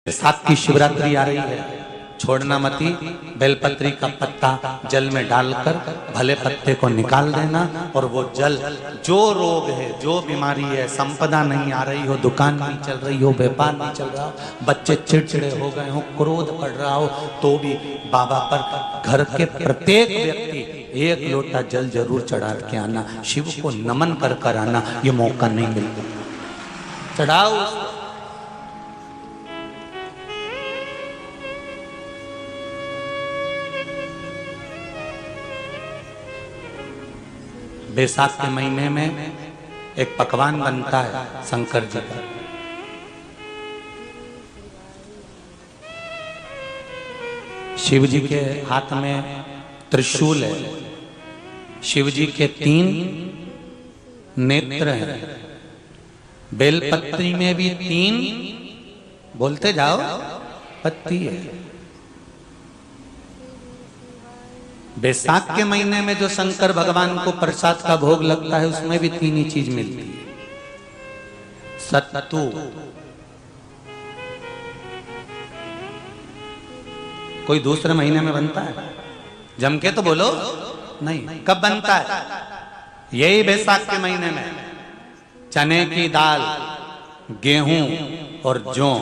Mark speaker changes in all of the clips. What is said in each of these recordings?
Speaker 1: साथ की शिवरात्रि आ रही है, छोड़ना मती। बेलपत्री का पत्ता जल में डालकर भले पत्ते को निकाल देना और वो जल, जो रोग है, जो बीमारी है, संपदा नहीं आ रही हो, दुकान नहीं चल रही हो, व्यापार नहीं चल रहा हो, बच्चे चिड़चिड़े हो गए हो, क्रोध पड़ रहा हो, तो भी बाबा पर घर के प्रत्येक व्यक्ति एक लोटा जल जरूर चढ़ा के आना, शिव को नमन कर कर आना। ये मौका नहीं मिलता, चढ़ाओ। बैसाख के महीने में एक पकवान बनता है शंकर जी का। शिव जी के हाथ में त्रिशूल है, शिव जी के 3 नेत्र हैं, बेलपत्री में भी 3, बोलते जाओ, पत्ती है। बैसाख के महीने में जो शंकर भगवान को प्रसाद का भोग लगता है उसमें भी 3 ही चीज मिलती है। सत्तू, कोई दूसरे महीने में बनता है? जम के तो बोलो नहीं। कब बनता है? यही बैसाख के महीने में। चने की दाल, गेहूं और जौ,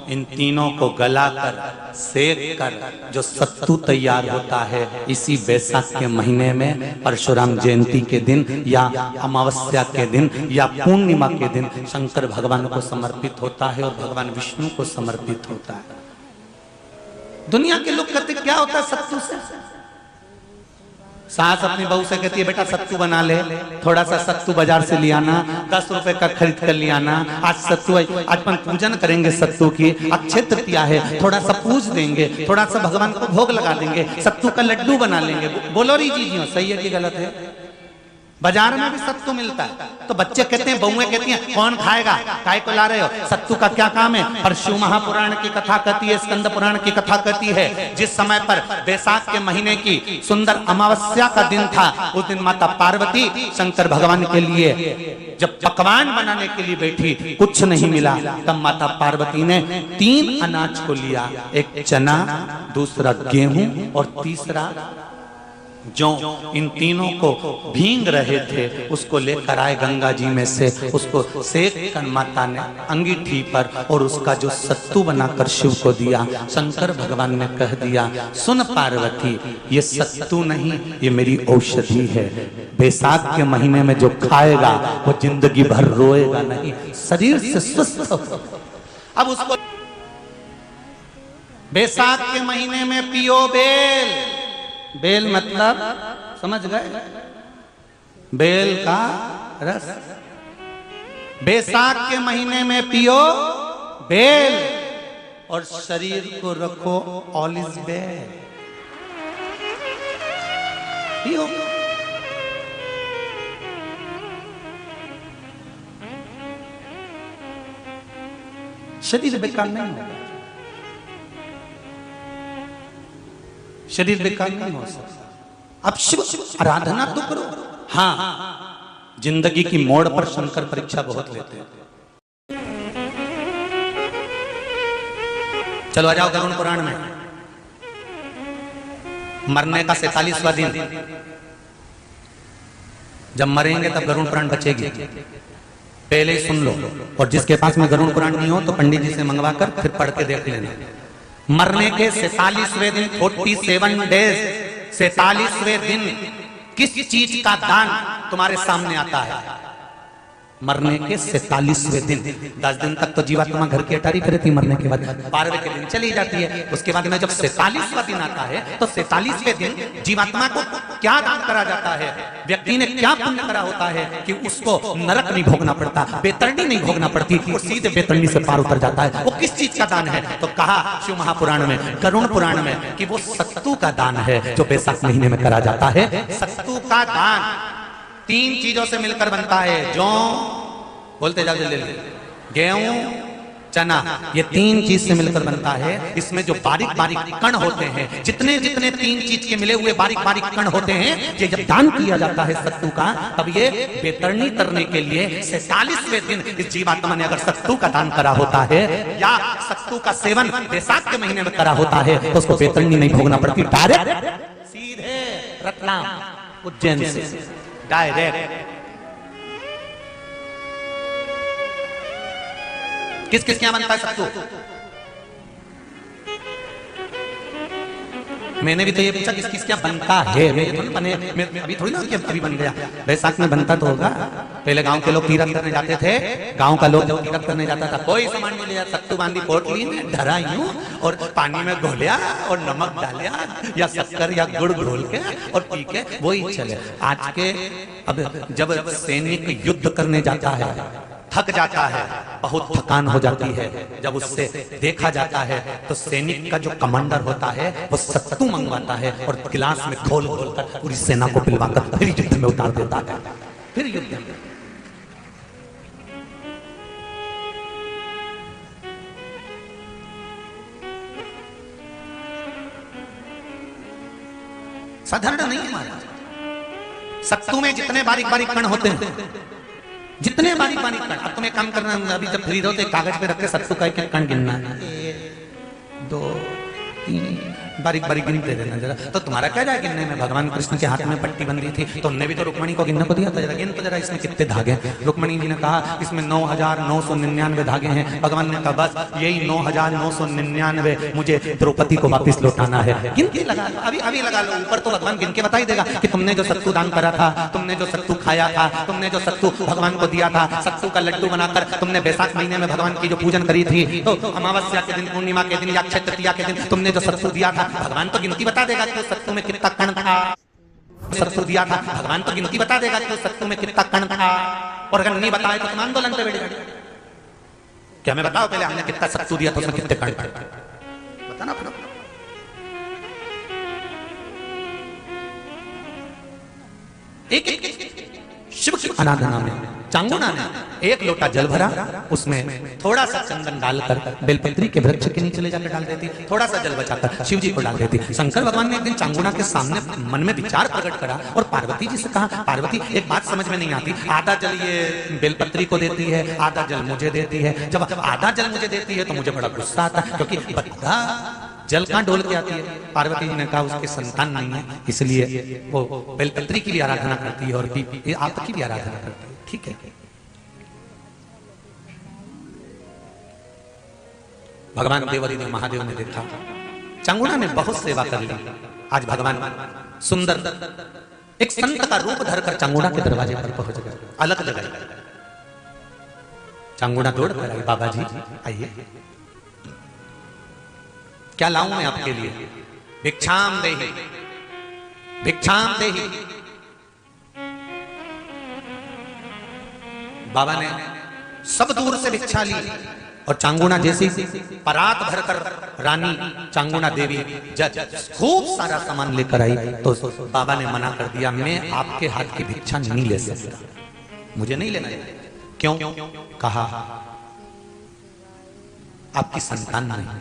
Speaker 1: इन तीनों को गलाकर सेक कर जो सत्तू तैयार होता है, इसी बैसाख के महीने में परशुराम जयंती के दिन या अमावस्या के दिन या पूर्णिमा के दिन शंकर भगवान को समर्पित होता है और भगवान विष्णु को समर्पित होता है। दुनिया के लोग कहते क्या होता है सत्तू से? सास अपनी बहू से कहती है बेटा सत्तू बना ले, थोड़ा सा सत्तू बाजार से ले आना, 10 रुपए का खरीद कर ले आना। आज सत्तू, आज अपन पूजन करेंगे सत्तू की, अक्षय तृतीया है, थोड़ा सा पूज देंगे, थोड़ा सा भगवान को भोग लगा देंगे, सत्तू का लड्डू बना लेंगे। बोलो री जी, सही है कि गलत है? बाजार में भी सत्तू मिलता है, तो बच्चे कहते हैं, बहुएं कहती हैं कौन खाएगा, काय को ला रहे हो, सत्तू का क्या काम है? पर शिव महापुराण की कथा कहती है, स्कंद पुराण की कथा कहती है, जिस समय पर बैसाख के महीने की सुंदर अमावस्या का दिन था, उस दिन माता पार्वती शंकर भगवान के लिए जब पकवान बनाने के लिए बैठी, कुछ नहीं मिला, तब माता पार्वती ने 3 अनाज को लिया, एक चना, दूसरा गेहूं और तीसरा जो, इन तीनों को भींग रहे थे उसको लेकर आए गंगा जी में से, उसको सेक कर माता ने अंगीठी पर और उसका जो सत्तू बनाकर शिव को दिया। शंकर भगवान ने कह दिया, सुन पार्वती, ये सत्तू नहीं, ये मेरी औषधि है। बैसाख के महीने में जो खाएगा वो जिंदगी भर रोएगा नहीं, शरीर से स्वस्थ हो। अब उसको बैसाख के महीने में पियो बेल। बेल मतलब समझ गए? बेल का रस। बैसाख के महीने में पियो बेल और शरीर को रखो ऑलिव बेल। पियो। शरीर बेकार नहीं होगा, शरीर बेकार नहीं हो सकता। अब शिव आराधना तो करो। हाँ, जिंदगी की मोड़ पर शंकर परीक्षा बहुत लेते हैं। चलो आ जाओ गरुड़ पुराण में। मरने का 47वां दिन, जब मरेंगे तब गरुड़ पुराण बचेगी, पहले ही सुन लो। और जिसके पास में गरुड़ पुराण नहीं हो तो पंडित जी से मंगवाकर फिर पढ़ के देख लेना। मरने के 47वें दिन, 47 डेज, 47वें दिन किस चीज का दान तुम्हारे सामने आता है? मरने के 47वें दिन। 10 दिन तक तो जीवात्मा घर की अटारी करे थी, मरने के बाद 12वें के दिन चली जाती है। उसके बाद में जब 47वां दिन आता है तो 47वें दिन जीवात्मा को क्या दान करा जाता है? व्यक्ति ने क्या पुण्य करा होता है कि उसको नरक नहीं भोगना पड़ता, बेतरणी नहीं भोगना पड़ती, वो सीधे बेतरणी से पार उतर जाता है। वो किस चीज का दान है? तो कहा शिव महापुराण में, गरुड़ पुराण में, कि वो सत्तू का दान है जो बैसाख महीने में करा जाता है। सत्तू का दान 3 चीजों से मिलकर बनता है। जौ, बोलते जाओ जल्दी, गेहूं, चना, ये तीन चीज से मिलकर बनता है। इसमें जो बारीक बारीक कण होते हैं, जितने जितने तीन चीज के मिले हुए बारीक बारीक कण होते हैं, ये जब दान किया जाता है सत्तू का, तब ये बेतरनी करने के लिए 47वें दिन इस जीवात्मा ने अगर सत्तू का दान करा होता है या सत्तू का सेवन बैसाख के महीने में करा होता है, तो उसको बेतरनी नहीं भोगना पड़ती, डायरेक्ट सीधे रतलाम उज्जैन से डायरेक्ट। किस किस क्या बनता है सत्तू? मैंने भी तो ये पूछा किस किस क्या बनता है। मैं अभी थोड़ी ना कि अभी बन गया, बैसाख में बनता तो होगा। पहले गांव के लोग तीरथ करने जाते थे, गांव का लोग जब तीरथ करने जाता था कोई सामान नहीं ले जाता, सत्तू बांधी पोटली में धरा यूं और पानी में घोलिया और नमक डालिया या शक्कर या गुड़ घोल के और पी के वही चले। आज के अब जब सैनिक युद्ध करने जाता है, थक जाता है, बहुत थकान हो जाती है, जब उससे देखा जाता है तो सैनिक का जो कमांडर होता है वो सत्तू मंगवाता है और गिलास में घोल घोल कर पूरी सेना को पिलवाकर फिर युद्ध में उतार देता है। फिर युद्ध में साधारण नहीं है महाराज। सत्तू में जितने बारीक बारीक कण होते हैं, जितने बारीक बारीक कण, अब तुम्हें काम करना, अभी जब फ्री रहो तो कागज पे रख के सत्तू का एक कण गिनना, 1 2 3 बारीक बारीक गिन दे देना जरा। तो तुम्हारा क्या जाए गिनने में? भगवान कृष्ण के हाथ में पट्टी बंधी थी, तुमने भी तो रुक्मणी को गिनने को दिया था, जरा गिन तो जरा इसमें कितने धागे। रुक्मणी जी ने कहा इसमें 9999 धागे हैं। भगवान ने कहा बस यही 9999 मुझे द्रौपदी को वापिस लौटाना है। गिनती लगा लो, अभी अभी लगा लो, ऊपर तो भगवान गिन के बता ही देगा कि तुमने जो सत्तू दान करा था, तुमने जो सत्तू खाया था, तुमने जो सत्तू भगवान को दिया था, सत्तू का लड्डू बनाकर तुमने बैसाख महीने में भगवान की जो पूजन करी थी, तो अमावस्या के दिन, पूर्णिमा के दिन या अक्षय तृतीया के दिन तुमने जो सत्तू दिया था, भगवान तो गिनती बता देगा कि सत्तू में कितना कण था। सत्तू दिया था, भगवान तो गिनती बता देगा कि सत्तू में कितना कण था। और अगर नहीं बताए तो तुम आंदोलन पे बैठ जाओगे। क्या मैं बताओ पहले हमने कितना सत्तू दिया था, उसमें कितने कण थे, बताना पड़ो। एक शिव की आराधना में चांगुना ने 1 लोटा जल भरा, उसमें थोड़ा सा चंदन डालकर बेलपत्री के वृक्ष के नीचे ले जाकर डाल देती, थोड़ा सा जल बचाकर शिव जी को डाल देती। शंकर भगवान ने एक दिन चांगुना के सामने मन में विचार प्रकट करा और पार्वती जी से कहा, पार्वती एक बात समझ में नहीं आती, आधा जल ये बेलपत्री को देती है, आधा जल मुझे देती है। जब आधा जल मुझे देती है तो मुझे बड़ा गुस्सा आता है, क्योंकि बद्धा जल कहां डोल के आती है। पार्वती जी ने कहा उसके संतान नहीं है, इसलिए वो बेलपत्री की भी आराधना करती है और आपकी भी आराधना करती है। ठीक है, भगवान देवरिदेव महादेव ने देखा चांगुना ने बहुत सेवा कर ली। आज भगवान सुंदर एक संत का रूप धरकर चांगुना के दरवाजे पर पहुंच गए, अलग जगह। चांगुना दौड़ कर आई, बाबा जी आइए, क्या लाऊं मैं आपके लिए? भिक्षाम देहि, भिक्षाम देहि। बाबा ने सब दूर से भिक्षा ली और चांगुना जैसी परात भरकर रानी चांगुना देवी खूब सारा सामान लेकर आई, तो बाबा ने मना कर दिया, मैं आपके हाथ की भिक्षा नहीं ले सकता, मुझे नहीं लेना। क्यों? कहा आपकी संतान नहीं है,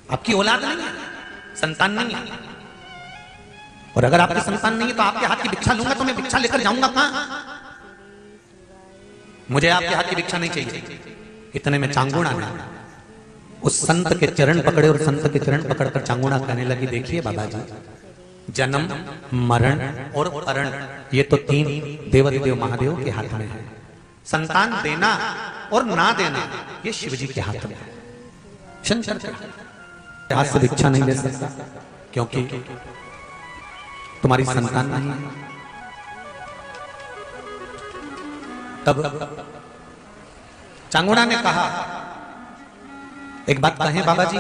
Speaker 1: आपकी औलाद नहीं है, संतान नहीं है। और अगर आपकी संतान नहीं है तो आपके हाथ की भिक्षा लूंगा तो मैं भिक्षा लेकर जाऊंगा कहां? मुझे आपके हाथ की भिक्षा नहीं चाहिए। इतने में चांगुना ने उस संत के चरण पकड़े और संत के चरण पकड़कर चांगुना कहने लगी, देखिए बाबा जी, जन्म, मरण और परण ये तो 3 देवदेव महादेव के हाथ में है। संतान देना और ना देना ये शिव जी के हाथ में है। शंकर के हाथ से भिक्षा नहीं ले सकता, क्योंकि तुम्हारी संतान नहीं है। तब चांगुना ने कहा, एक बात कहें बाबा जी,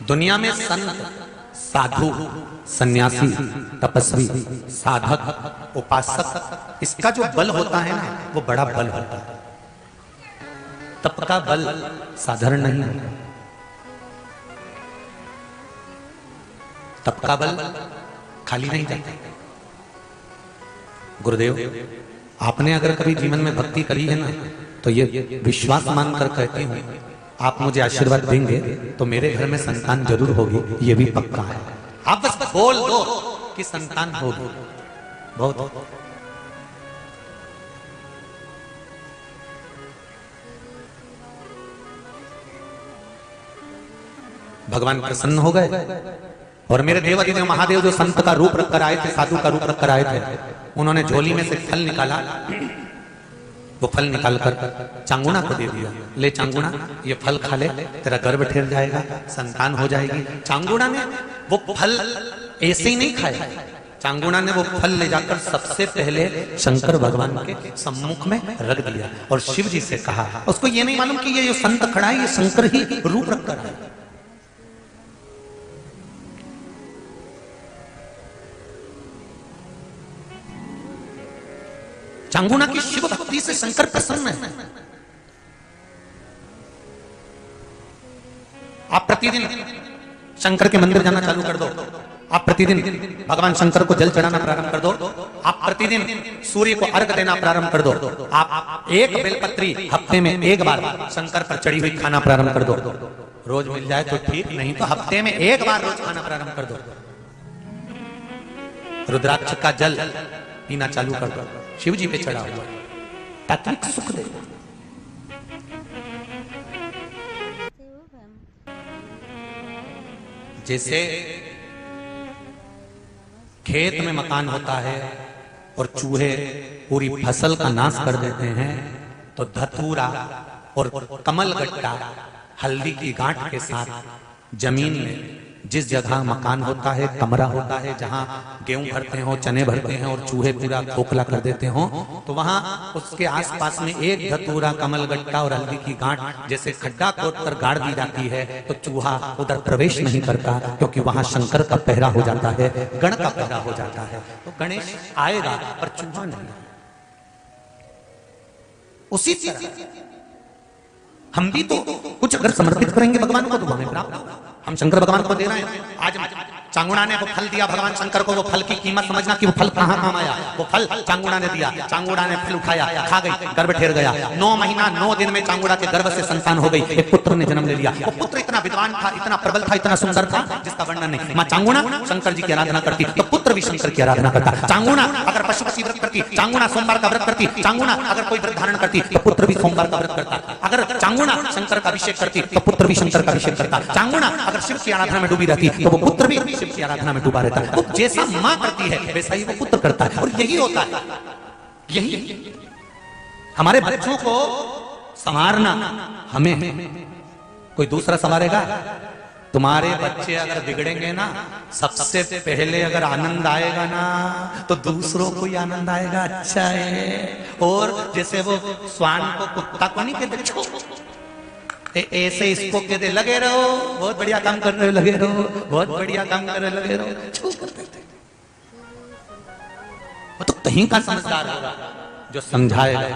Speaker 1: दुनिया में संत, साधु, सन्यासी, तपस्वी, साधक, उपासक, इसका जो बल होता है ना, वो बड़ा बल होता है। तप का बल साधारण नहीं है। तप का बल खाली नहीं जाता। गुरुदेव आपने अगर कभी जीवन में भक्ति करी है ना, तो ये विश्वास मानकर कहती हूँ, आप मुझे आशीर्वाद देंगे तो मेरे घर में संतान जरूर होगी, ये भी पक्का है। आप बस बोल दो कि संतान होगी, बहुत। भगवान प्रसन्न हो गए और मेरे देवाधिदेव महादेव जो संत का रूप रखकर आए थे, साधु का रूप रखकर आए थे, उन्होंने झोली में से फल निकाला। वो फल निकालकर चांगुणा को दे दिया, ले चांगुणा ये फल खा ले, तेरा गर्भ ठहर जाएगा, संतान हो जाएगी। चांगुणा ने वो फल ऐसे ही नहीं खाया, चांगुणा ने वो फल ले जाकर सबसे पहले शंकर भगवान के सम्मुख में रख दिया और शिव जी से कहा। उसको ये नहीं मालूम कि ये जो संत खड़ा है ये शंकर ही रूप रखकर आया। चांगुणा की शिव भक्ति से शंकर प्रसन्न है। आप प्रतिदिन शंकर के मंदिर जाना चालू कर दो, आप प्रतिदिन भगवान शंकर को जल चढ़ाना प्रारंभ कर दो, आप प्रतिदिन सूर्य को अर्घ देना प्रारंभ कर दो, आप एक बेलपत्री हफ्ते में एक बार शंकर पर चढ़ी हुई खाना प्रारंभ कर दो। रोज मिल जाए तो ठीक, नहीं तो हफ्ते में एक बार रोज खाना प्रारंभ कर दो। रुद्राक्ष का जल पीना चालू कर दो, शिव जी पे चढ़ा हुआ, तात्विक सुख दे। जैसे खेत में मकान होता है और चूहे पूरी फसल का नाश कर देते हैं, तो धतूरा और कमलगट्टा हल्दी की गांठ के साथ जमीन में जिस जगह मकान होता है, कमरा होता है, जहां गेहूं भरते हो, चने भरते हैं और चूहे पूरा खोखला कर देते हो, तो वहां उसके आसपास में एक धतूरा, कमलगट्टा और हल्दी की गांठ जैसे खड्डा खोदकर गाड़ दी जाती है, तो चूहा उधर प्रवेश नहीं करता, क्योंकि वहां शंकर का पहरा हो जाता है, गण का पहरा हो जाता है। तो गणेश आएगा पर चूहा नहीं। उसी तरह हम भी तो कुछ अगर समर्पित करेंगे भगवान को तो हमें प्राप्त होगा। हम शंकर भगवान को दे रहे हैं। आज चांगुणा ने वो फल दिया भगवान शंकर को, वो फल की कीमत समझना कि वो फल कहां काम आया। वो फल चांगुणा ने दिया, चांगुणा ने फल उठाया, खा गई, गर्भ ठहर गया। 9 महीना 9 दिन में चांगुणा के गर्भ से संतान हो गई, एक पुत्र ने जन्म ले लिया। वो पुत्र इतना विद्वान था, इतना प्रबल था, इतना सुंदर था, जिसका वर्णन नहीं। मां चांगुणा शंकर जी की आराधना करती तो पुत्र भी शंकर की आराधना करता। चांगुणा अगर पशुपति व्रत करती, चांगुणा सोमवार का व्रत करती, चांगुणा अगर कोई व्रत धारण करती तो पुत्र भी सोमवार का व्रत करता। अगर चांगुणा शंकर का अभिषेक करती तो पुत्र भी शंकर का अभिषेक करता। चांगुणा अगर शिव की आराधना में डूबी रहती तो वो पुत्र भी शिव की आराधना में डूबा रहता है। तो जैसा मां करती है वैसा ही वो पुत्र करता है। और यही होता है, यही हमारे बच्चों को संवारना हमें, कोई दूसरा संवारेगा? तुम्हारे बच्चे अगर बिगड़ेंगे ना, सबसे पहले अगर आनंद आएगा ना तो दूसरों को ही आनंद आएगा। अच्छा है। और जैसे वो श्वान को, कुत्ता को नहीं कहते ऐसे इसको कहते लगे रहो, बहुत बढ़िया काम कर रहे हो, लगे रहो, बहुत बढ़िया काम कर रहे हो, लगे रहो, छू कर देते। वो तो कहीं का समझदार होगा जो समझाएगा,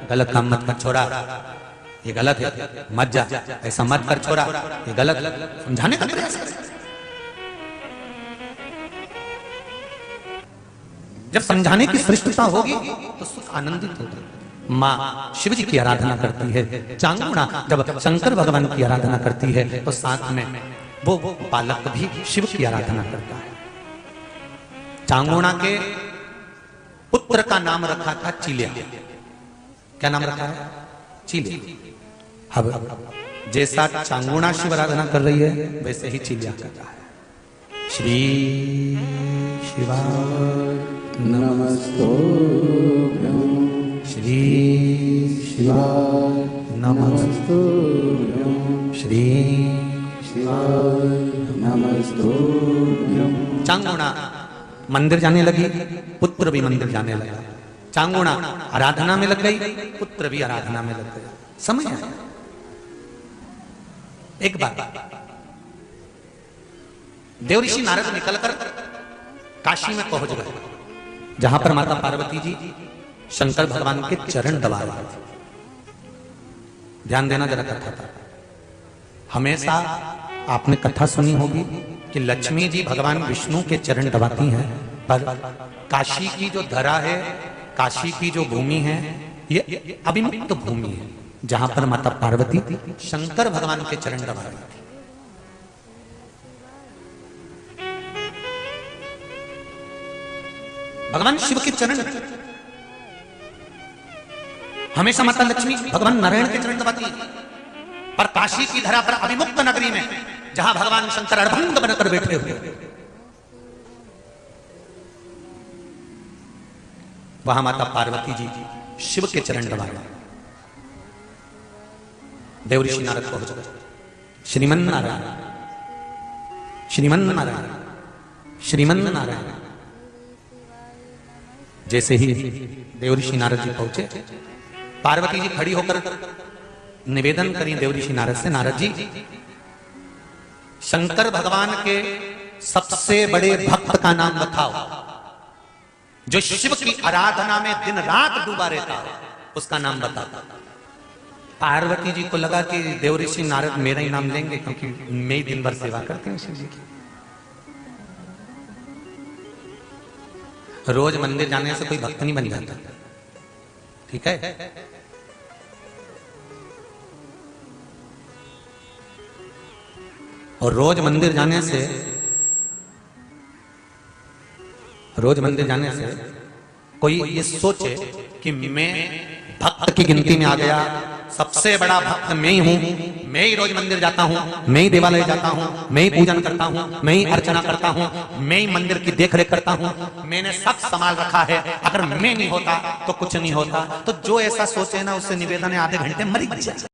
Speaker 1: गलत काम मत कर छोड़ा, ये गलत है, मत जा, ऐसा मत कर छोड़ा, ये गलत, समझाने का प्रयास करें। जब समझाने की श्रेष्ठता होगी तो सुख आनंदित होगा। माँ शिव जी की आराधना करती है, चांगुणा जब शंकर भगवान की आराधना करती है तो साथ में वो बालक भी शिव की आराधना करता है। चांगुणा के पुत्र का नाम रखा था चिलिया। क्या नाम रखा है? चिलिया। अब जैसा चांगुणा शिव आराधना कर रही है वैसे ही चिलिया करता है। श्री शिवाय नमस्तुभ्यं, श्री शिवाय नमस्तुभ्यं, श्री शिवाय नमस्तुभ्यं। चांगुणा मंदिर जाने लगी, पुत्र भी मंदिर जाने लगा। चांगुणा आराधना में लग गई, पुत्र भी आराधना में लग गया। समझ आया? एक बार देवऋषि नारद निकलकर काशी में पहुंच गए, जहां पर माता पार्वती जी शंकर भगवान के चरण दबा रहे थे। ध्यान देना जरा कथा था। हमेशा आपने कथा सुनी होगी कि लक्ष्मी जी भगवान विष्णु के चरण दबाती हैं, पर काशी की जो धरा है काशी की जो भूमि है ये अभिमुक्त भूमि है, जहां पर माता पार्वती शंकर भगवान के चरण दबा रही थी। भगवान शिव के चरण, हमेशा माता लक्ष्मी भगवान नारायण के चरण दबाती है, पर काशी की धरा पर अभिमुक्त नगरी में जहां भगवान शंकर अड़भंग बनकर बैठे हुए, वहां माता पार्वती जी शिव के चरण दबाए। देवऋषि नारद पहुंच, श्रीमन नारायण श्रीमन नारायण श्रीमन नारायण। जैसे ही देवऋषि नारद जी पहुंचे, पार्वती जी खड़ी होकर निवेदन करी देवऋषि नारद से, नारद जी शंकर भगवान के सबसे बड़े भक्त का नाम बताओ, जो शिव की आराधना में दिन रात डूबा रहता है, उसका नाम बताओ। पार्वती जी को लगा कि देवऋषि नारद मेरा ही नाम लेंगे, क्योंकि मैं ही दिन भर सेवा करते हैं शिव जी की। रोज मंदिर जाने से कोई भक्त नहीं बन जाता, ठीक है। और रोज मंदिर जाने से कोई ये सोचे कि मैं भक्त की गिनती में आ गया, सबसे बड़ा भक्त मैं ही हूं, मैं ही रोज मंदिर जाता हूं, मैं ही देवालय जाता हूं, मैं ही पूजन करता हूं, मैं ही अर्चना करता हूं, मैं ही मंदिर की देखरेख करता हूं, मैंने सब संभाल रखा है, अगर मैं नहीं होता तो कुछ नहीं होता। तो जो ऐसा सोचे ना, उससे निवेदन है आधे घंटे मर जाए।